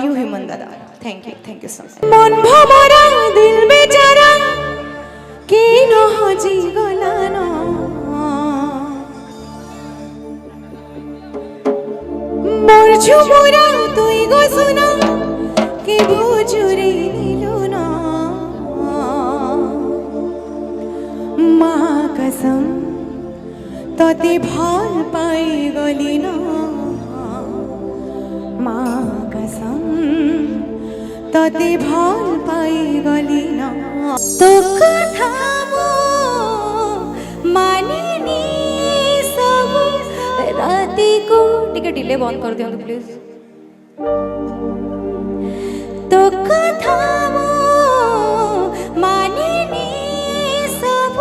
You human दादा, thank you so much. मन भमरा दिल बेचारा के न हजी गला न मोर झुमुरा तुई गो सुना के बुजुरे दिलो ना माँ कसम तते भल पाई गली ना माँ कसम तते भल पाई गली ना तो कथा मानिनी सब राति को टिके डिले बंद कर दियो प्लीज तो कथा मानिनी सब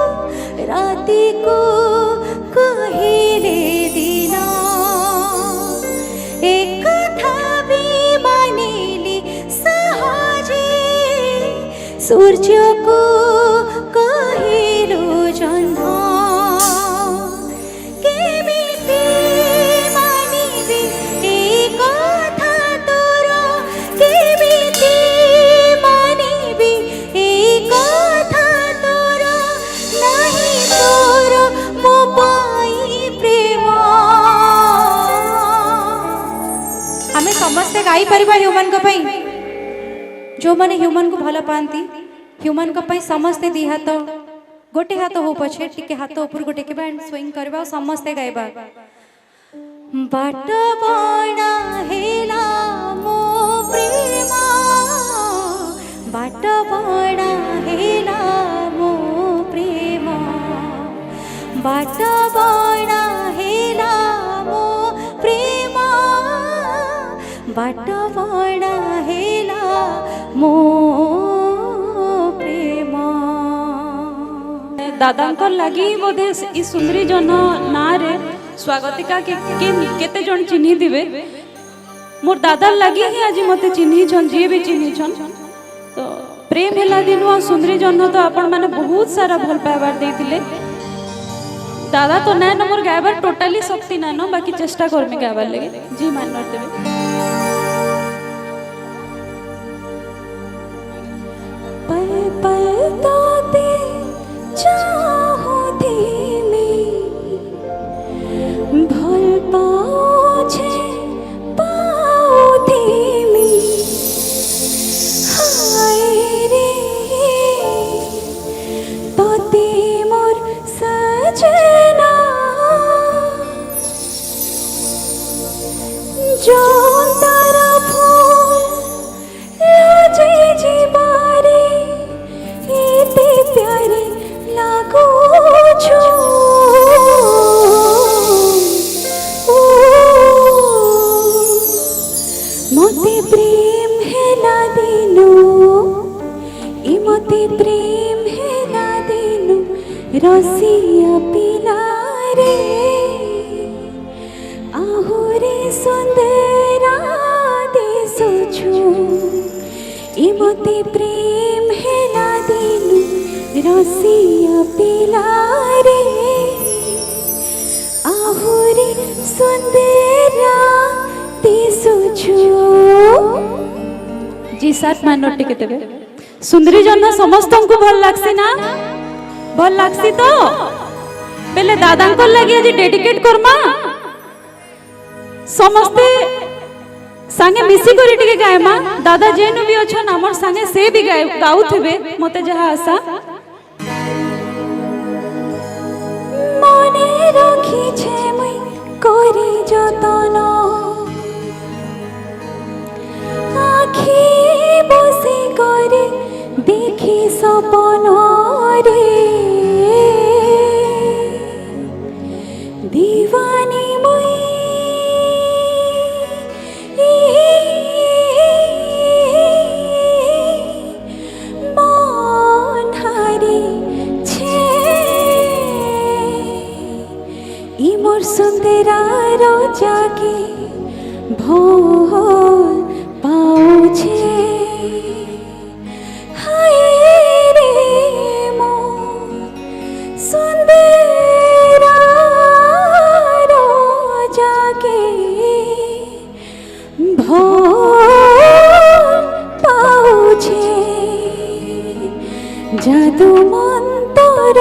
राति को कहिले दिना एक कथा भी मानिली सहजे सूर्य को कहिलो जन्म केमिति मानिबी ए कथा तोर केमिति मानिबी ए कथा तोर नहीं तोर मो पाई प्रेम आमे समस्ते गाई परिबा ह्यूमन को पई जो माने ह्यूमन को भल पाती ह्यूमन को पई समस्ते दी हाथ गोटे हाथ हो पछे टिके हाथ ऊपर गोटे के बैंड स्विंग करबा समस्ते गाइबा बाट बणा हेला मो प्रेम बाट बणा हेला मो प्रेम बाट बणा हेला मो प्रेम बाट बणा हेला मो प्रेम दादा लगी बोधे ई सुंदरी जन ना रे स्वागतिका केते जन चिन्ही दिबे मोर दादा लगी ही आज मते चिन्ही छन जे भी चिन्ही छन तो प्रेम हेला दिनु आ सुंदरी जन तो आपण माने बहुत सारा भल पाइबार देथिले दादा तो ना मोर गायबार टोटली शक्ति ना न बाकी चेष्टा करमी गायबार लगे जी मान देबे पल पल ताते चाहो धीमे भल पाओ छे पाओ धीमे हाय रे ताते मोर सजना जो तारा फूल लाजे जीवारे इते प्यारे लागो छो मोते प्रेम हेला दिनु ई मोते प्रेम हेला दिनु रसिया पिला रे आहुरे सुंदरा देसो छु ई मोते प्रेम हेला दिनु रसिया पिला रे आहुरे सुंदरा देसो छु जी 7 माइनर टिके देबे सुंदरी जन समस्त को भल लागसी ना भल लागसी तो बेले दादा को लगी आज डेडिकेट करमा समस्ते संगे मिसी करी टिके गायमा दादा जेनु भी अछन हमर संगे से भी गाउ थबे मते जहा आशा मने रखी छे मई करी जतन आखी बसे करे देखी सपन रे दीवानी मुई मन हारी छे ई मोर सुंदरा रोजा के भोल पाऊ छे हाय रे तुम अंतर